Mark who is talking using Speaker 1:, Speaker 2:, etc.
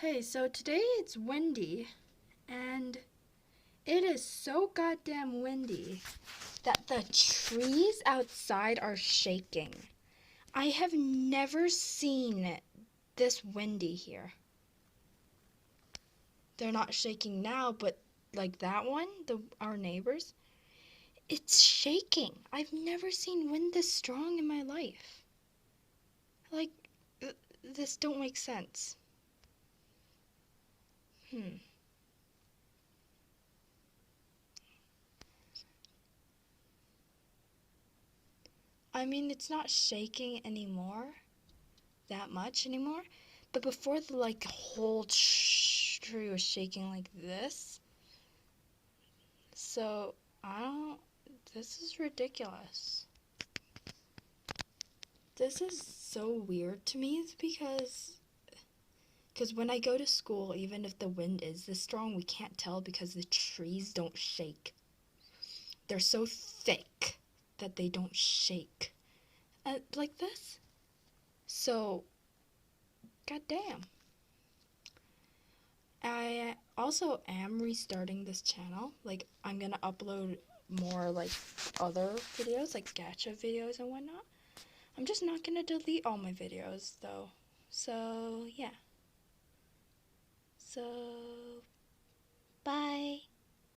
Speaker 1: Hey, so today it's windy, and it is so goddamn windy that the trees outside are shaking. I have never seen it this windy here. They're not shaking now, but like that one, our neighbors, it's shaking. I've never seen wind this strong in my life. Like, this don't make sense. Hmm. I mean, it's not shaking anymore, that much anymore. But before the whole tree was shaking like this. So I don't. This is ridiculous. This is so weird to me because when I go to school, even if the wind is this strong, we can't tell because the trees don't shake. They're so thick that they don't shake like this. So, goddamn. I also am restarting this channel. Like, I'm gonna upload more, other videos, like gacha videos and whatnot. I'm just not gonna delete all my videos, though. So, yeah. So, bye.